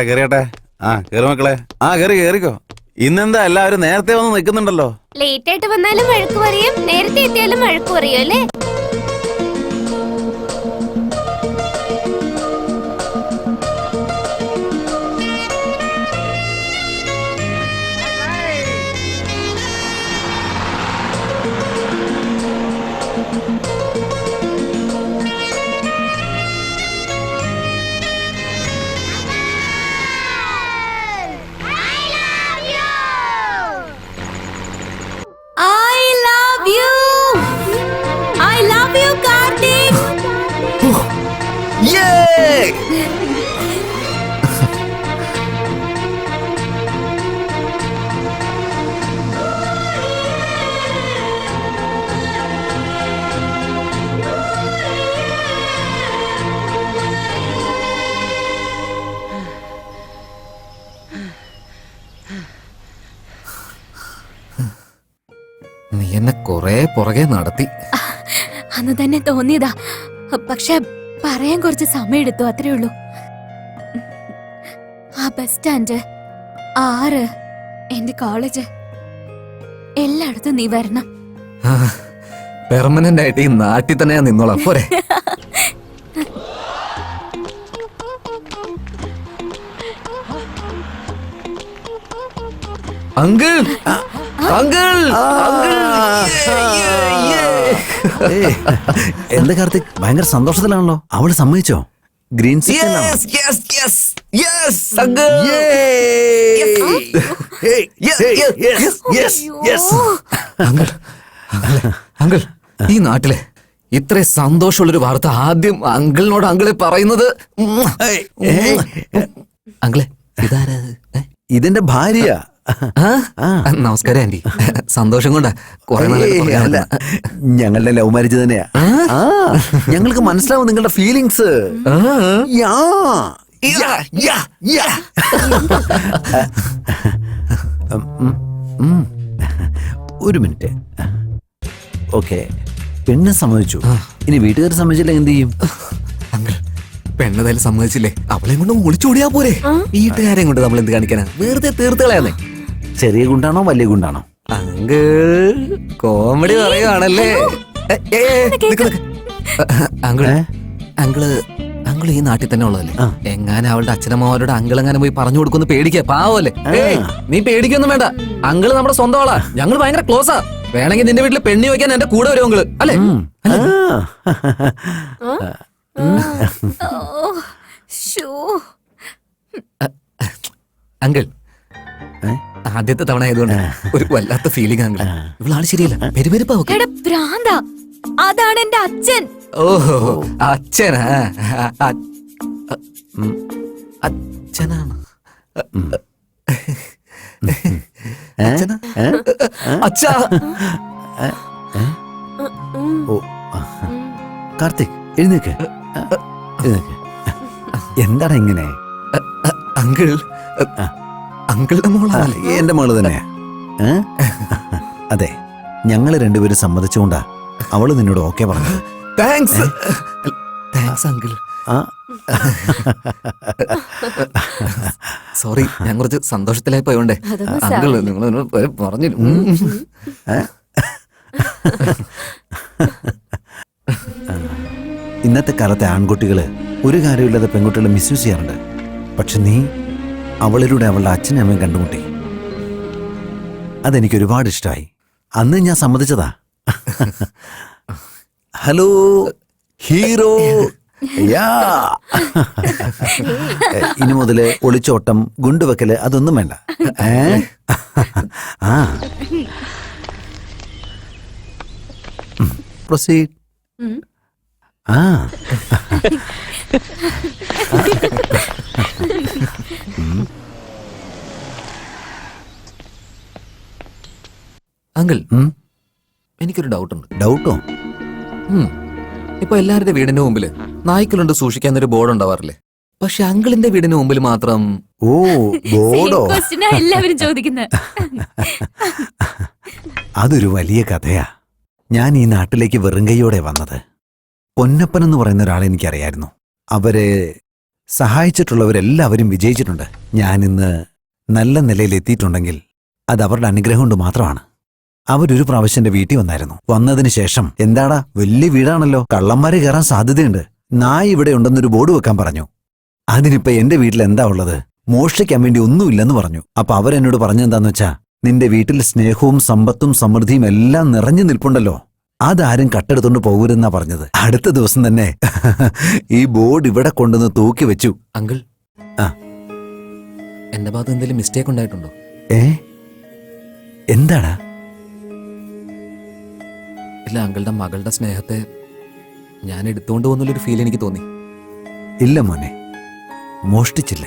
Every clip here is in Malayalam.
കേറിയട്ടെ കേറി മക്കളെ. കേറിക്കോ. ഇന്നെന്താ എല്ലാവരും നേരത്തെ വന്ന് നിൽക്കുന്നുണ്ടല്ലോ? ലേറ്റ് ആയിട്ട് വന്നാലും വഴക്ക് പറയും, നേരത്തെ എത്തിയാലും വഴക്ക് പറയും അല്ലേ? നീ എന്നെ കൊറേ പുറകെ നടത്തി. അന്ന് തന്നെ തോന്നിയതാ, പക്ഷെ പറയാൻ കുറച്ച് സമയം എടുത്തു, അത്രേ ഉള്ളൂ. ആ ബസ് സ്റ്റാൻഡ്, 6, എന്റെ കോളേജ്, എല്ലായിടത്തും നീ വരണം. പെർമനന്റ് ആയിട്ട് ഈ നാട്ടിൽ തന്നെ ഞാൻ നിന്നോളാം, പോരെ? അങ്കിൾ അങ്കിൾ എന്താ കാർത്തിക്, ഭയങ്കര സന്തോഷത്തിലാണല്ലോ. അവള് സമ്മതിച്ചോ? ഗ്രീൻ അങ്കിൾ, ഈ നാട്ടിലെ ഇത്ര സന്തോഷമുള്ളൊരു വാർത്ത ആദ്യം അങ്കിളിനോട് അങ്കിളെ പറയുന്നത്. അങ്കിളെ, ഇതാരാ? ഇതിന്റെ ഭാര്യ. നമസ്കാരം ആന്റി. സന്തോഷം കൊണ്ടാ കുറെ ഞങ്ങളുടെ ലവ് മാരേജ് തന്നെയാ. ഞങ്ങൾക്ക് മനസ്സിലാവും നിങ്ങളുടെ ഫീലിങ്സ്. ഒരു മിനിറ്റ്. ഓക്കെ, പെണ്ണ് സമ്മതിച്ചു. ഇനി വീട്ടുകാർ സമ്മതിച്ചില്ല എന്ത് ചെയ്യും? അങ്കിൾ, പെണ്ണതായാലും സമ്മതിച്ചില്ലേ, അവളെ കൊണ്ട് ഒളിച്ചോടിയാ പോരെ? വീട്ടുകാരെ കൊണ്ട് നമ്മൾ എന്ത് കാണിക്കാനാ? വെറുതെ തീർത്തുകളയാന്നേ. ചെറിയ ഗുണ്ടാണോ വലിയ ഗുണ്ടാണോ? അങ്കിൾ കോമഡി പറയുവാണല്ലേ. അങ്കിള് അങ്കിള് ഈ നാട്ടിൽ തന്നെ ഉള്ളതല്ലേ? എങ്ങാനും അവളുടെ അച്ഛനമ്മമാരോട് അങ്കിൾ എങ്ങാനും പോയി പറഞ്ഞു കൊടുക്കുന്നു പേടിക്കാ, പാവല്ലേ? നീ പേടിക്കൊന്നും വേണ്ട, അങ്കിള് നമ്മുടെ സ്വന്തം ആളാ. ഞങ്ങൾ ഭയങ്കര ക്ലോസാ. വേണമെങ്കിൽ നിന്റെ വീട്ടിൽ പെണ്ണി വയ്ക്കാൻ എന്റെ കൂടെ വരും അങ്കിള്, അല്ലേ? അങ്കിൾ, ആദ്യത്തെ തവണ ആയതുകൊണ്ട് ഒരു വല്ലാത്ത ഫീലിംഗ്. അങ്കിൾ, ഇവളാണ് ശരിയല്ല, പെരുപെരുപ്പാ. അതാണ് എന്റെ അച്ഛൻ. ഓഹോ, അച്ഛനാ? അച്ഛനാണ്. അച്ഛാ. കാർത്തിക്, എഴുന്നേക്ക്. എന്താണ് ഇങ്ങനെ? അങ്കിൾ, അങ്കിളുടെ മോളാണ്. എന്റെ മോള് തന്നെയാ. അതെ, ഞങ്ങള് രണ്ടുപേരും സമ്മതിച്ചുകൊണ്ടാ അവള് നിന്നോട് ഓക്കെ പറഞ്ഞു. Thanks uncle. സോറി, ഞാൻ കുറച്ച് സന്തോഷത്തിലായി പോയോണ്ടേ. അങ്കിൾ, നിങ്ങൾ പറഞ്ഞു. ഇന്നത്തെ കാലത്തെ ആൺകുട്ടികള് ഒരു കാര്യമില്ലാതെ പെൺകുട്ടികളെ മിസ്യൂസ് ചെയ്യാറുണ്ട്. പക്ഷെ നീ അവളിലൂടെ അവളുടെ അച്ഛനും അമ്മയും കണ്ടുമുട്ടി. അതെനിക്ക് ഒരുപാട് ഇഷ്ടമായി. അന്ന് ഞാൻ സമ്മതിച്ചതാ. Hello hero. യാ. ഇനി മുതല് ഒളിച്ചോട്ടം, ഗുണ്ടുവെക്കല് അതൊന്നും വേണ്ട. ആ പ്രൊസീഡ്. ആ അങ്കിൾ, എനിക്കൊരു ഡൗട്ടുണ്ട്. ഡൗട്ടോ? ഇപ്പൊ എല്ലാവരുടെ വീടിന്റെ മുമ്പില് നായ്ക്കളുണ്ട് സൂക്ഷിക്കാൻ ഒരു ബോർഡ് ഉണ്ടാവാറില്ലേ? പക്ഷെ അങ്കിളിന്റെ വീടിന് മുമ്പിൽ മാത്രം. ഓ ബോർഡോ? എല്ലാവരും ചോദിക്കുന്നത്. അതൊരു വലിയ കഥയാ. ഞാൻ ഈ നാട്ടിലേക്ക് വെറും കൈയോടെ വന്നത്. പൊന്നപ്പൻ എന്ന് പറയുന്ന ഒരാളെ എനിക്കറിയായിരുന്നു. അവരെ സഹായിച്ചിട്ടുള്ളവരെല്ലാവരും വിജയിച്ചിട്ടുണ്ട്. ഞാനിന്ന് നല്ല നിലയിൽ എത്തിയിട്ടുണ്ടെങ്കിൽ അത് അവരുടെ അനുഗ്രഹം കൊണ്ട് മാത്രമാണ്. അവരൊരു പ്രാവശ്യം എന്റെ വീട്ടിൽ വന്നായിരുന്നു. വന്നതിന് ശേഷം, എന്താടാ വലിയ വീടാണല്ലോ, കള്ളന്മാര് കയറാൻ സാധ്യതയുണ്ട്, നായ ഇവിടെ ഉണ്ടെന്നൊരു ബോർഡ് വെക്കാൻ പറഞ്ഞു. അതിനിപ്പോ എന്റെ വീട്ടിൽ എന്താ ഉള്ളത്, മോഷ്ടിക്കാൻ വേണ്ടി ഒന്നുമില്ലെന്ന് പറഞ്ഞു. അപ്പൊ അവരെന്നോട് പറഞ്ഞെന്താന്ന് വെച്ചാ, നിന്റെ വീട്ടിൽ സ്നേഹവും സമ്പത്തും സമൃദ്ധിയും എല്ലാം നിറഞ്ഞു നിൽപ്പുണ്ടല്ലോ, അതാരും കട്ടെടുത്തോണ്ട് പോകരുതെന്നാ പറഞ്ഞത്. അടുത്ത ദിവസം തന്നെ ഈ ബോർഡ് ഇവിടെ കൊണ്ടുവന്ന് തൂക്കി വെച്ചു. അങ്കിൾ, എന്റെ ഭാഗത്ത് എന്തെങ്കിലും മിസ്റ്റേക്ക് ഉണ്ടായിട്ടുണ്ടോ? എന്താടാ? ഇല്ല, അങ്കിളുടെ മകളുടെ സ്നേഹത്തെ ഞാൻ എടുത്തുകൊണ്ട് പോകുന്നൊരു ഫീൽ എനിക്ക് തോന്നി. ഇല്ല മോനെ, മോഷ്ടിച്ചില്ല,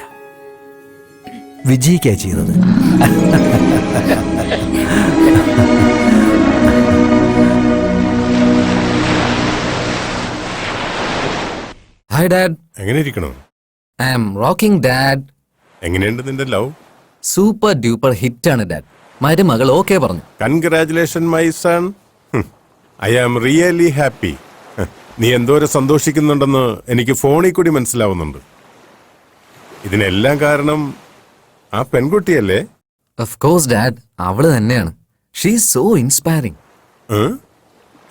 വിജയിക്കാ ചെയ്തത്. Hi dad. എങ്ങനെ ഇരിക്കണോ? I am rocking dad. എങ്ങനെയുണ്ട് നിന്റെ ലവ്? സൂപ്പർ ഡ്യൂപ്പർ ഹിറ്റാണ് ഡാഡ്. മരുമകൾ ഓക്കെ പറഞ്ഞു. Congratulation my son. I am really happy. നീ എന്തോരം സന്തോഷിക്കുന്നുണ്ടെന്ന് എനിക്ക് ഫോണിൽ കൂടി മനസ്സിലാവുന്നുണ്ട്. ഇതിനെല്ലാം കാരണം ആ പെൺകുട്ടിയല്ലേ? ഓഫ് കോഴ്സ് ഡാഡ്, അവള് തന്നെയാണ്. She is so inspiring.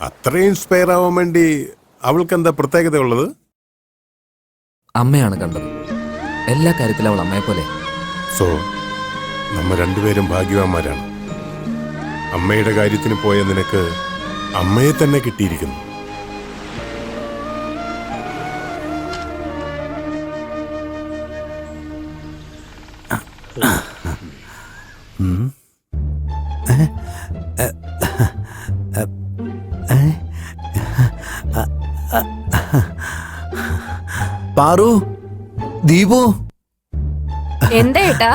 അത്ര ഇൻസ്പയർ ആവാൻ വേണ്ടി അവൾക്ക് എന്താ പ്രത്യേകത ഉള്ളത്? അമ്മയാണ് കണ്ടത്. എല്ലാ കാര്യത്തിലും അവൾ അമ്മയെ പോലെ. സോ നമ്മ രണ്ടുപേരും ഭാഗ്യവാന്മാരാണ്. അമ്മയുടെ കാര്യത്തിന് പോയ നിനക്ക് അമ്മയെ തന്നെ കിട്ടിയിരിക്കുന്നു. പാറു, ദീപു, എന്താ ഏട്ടാ?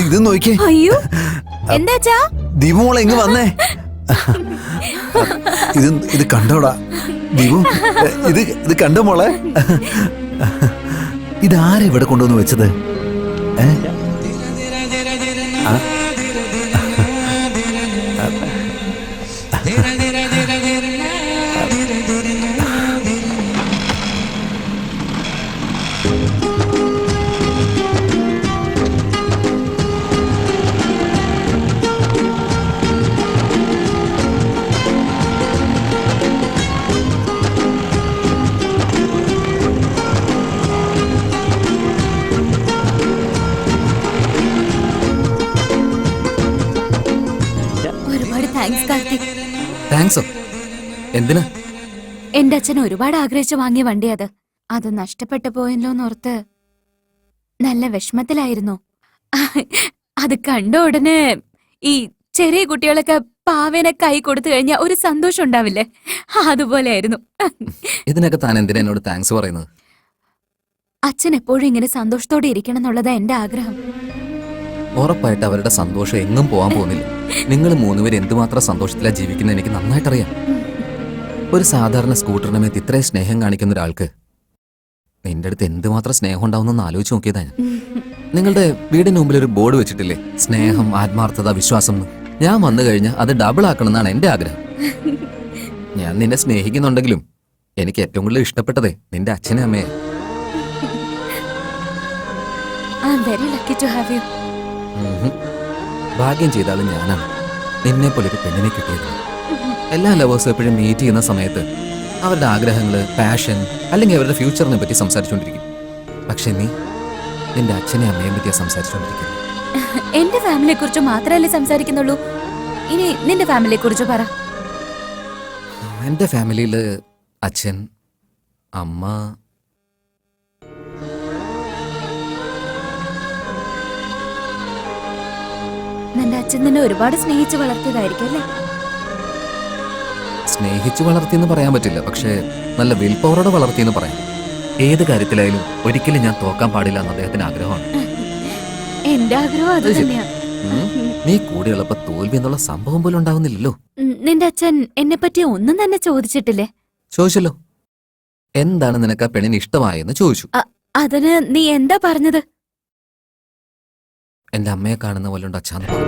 ഇത് നോക്കിയേ. അയ്യോ, എന്താച്ചാ? ദീപു മോളെ ഇങ്ങ് വന്നേ. ഇത് കണ്ടോടാ ദീപു, ഇത് കണ്ടോ മോളെ? ഇതാരാ ഇവിടെ കൊണ്ടുവന്ന് വെച്ചത്? താങ്ക്സോ? എന്തിനാ? എന്റെ അച്ഛൻ ഒരുപാട് ആഗ്രഹിച്ചു വാങ്ങിയ വണ്ടി അത് നഷ്ടപ്പെട്ടു പോയല്ലോന്നോർത്ത് നല്ല വിഷമത്തിലായിരുന്നു. അത് കണ്ട ഉടനെ ഈ ചെറിയ കുട്ടികളൊക്കെ പാവേനെ കൈ കൊടുത്തു കഴിഞ്ഞാൽ ഒരു സന്തോഷം ഉണ്ടാവില്ലേ, അതുപോലെയായിരുന്നു. ഇതിനൊക്കെ താൻ എന്തിനാ എന്നോട് താങ്ക്സ് പറയുന്നത്? അച്ഛൻ എപ്പോഴും ഇങ്ങനെ സന്തോഷത്തോടെ ഇരിക്കണം എന്നുള്ളതാ എന്റെ ആഗ്രഹം. ഉറപ്പായിട്ട് അവരുടെ സന്തോഷം എങ്ങും പോകാൻ പോകുന്നില്ല. നിങ്ങൾ മൂന്നുപേര് എന്തുമാത്രം സന്തോഷത്തിലാ ജീവിക്കുന്നത് എനിക്ക് നന്നായിട്ടറിയാം. ഒരു സാധാരണ സ്കൂട്ടറിന് മേത്ത് ഇത്രയും സ്നേഹം കാണിക്കുന്ന ഒരാൾക്ക് നിന്റെ അടുത്ത് എന്തുമാത്രം സ്നേഹം ഉണ്ടാവുന്നെന്ന് ആലോചിച്ച് നോക്കിയതാ ഞാൻ. നിങ്ങളുടെ വീടിന് മുമ്പിൽ ഒരു ബോർഡ് വെച്ചിട്ടില്ലേ, സ്നേഹം, ആത്മാർത്ഥത, വിശ്വാസം എന്ന്. ഞാൻ വന്നു കഴിഞ്ഞാൽ അത് ഡബിൾ ആക്കണം എന്നാണ് എന്റെ ആഗ്രഹം. ഞാൻ നിന്നെ സ്നേഹിക്കുന്നുണ്ടെങ്കിലും എനിക്ക് ഏറ്റവും കൂടുതൽ ഇഷ്ടപ്പെട്ടതേ നിന്റെ അച്ഛനും അമ്മയെ. ഭാഗ്യം ചെയ്താലും ഞാനാണ് നിന്നെ പോലെ ഒരു പെണ്ണിനെ കിട്ടിയത്. എല്ലാ ലവേഴ്സും എപ്പോഴും മീറ്റ് ചെയ്യുന്ന സമയത്ത് അവരുടെ ആഗ്രഹങ്ങള്, പാഷൻ അല്ലെങ്കിൽ അവരുടെ ഫ്യൂച്ചറിനെ പറ്റി സംസാരിച്ചുകൊണ്ടിരിക്കും. പക്ഷെ നീ നിന്റെ അച്ഛനെ അമ്മയെ പറ്റിയാ സംസാരിച്ചുകൊണ്ടിരിക്കുന്നത്. എന്റെ ഫാമിലിയെ കുറിച്ച് മാത്രമല്ലേ സംസാരിക്കുന്നുള്ളൂ. ഇനി നിന്റെ ഫാമിലിയെ കുറിച്ച് പറ. എന്റെ ഫാമിലിയില് അച്ഛൻ, അമ്മ, നിന്റെ അച്ഛൻ നിന്നെ ഒരുപാട് സ്നേഹിച്ച് വളർത്തിയതായിരിക്കും അല്ലേ? സ്നേഹിച്ചു വളർത്തിയെന്ന് പറയാൻ പറ്റില്ല, പക്ഷേ നല്ല വിൽ പവറോടെ വളർത്തിയെന്ന് പറയാം. ഏത് കാര്യത്തിലായാലും ഒരിക്കലും ഞാൻ തോക്കാൻ പാടില്ല എന്ന് അദ്ദേഹത്തിന് ആഗ്രഹമാണ്. എന്റെ ആഗ്രഹം അത് തന്നെയാ. നീ കൂടെയുള്ളപ്പോ തോൽവി എന്നുള്ള സംഭവം പോലും ഉണ്ടാവുന്നില്ലല്ലോ. നിന്റെ അച്ഛൻ എന്നെ പറ്റി ഒന്നും തന്നെ ചോദിച്ചിട്ടില്ലേ? ചോദിച്ചല്ലോ, എന്താണ് നിനക്ക് ആ പെണ്ണിന് ഇഷ്ടമായെന്ന് ചോദിച്ചു. അതിന് നീ എന്താ പറഞ്ഞത്? എന്റെ അമ്മയെ കാണുന്ന പോലെ ഉണ്ട് അച്ഛാന്ന് പറഞ്ഞു.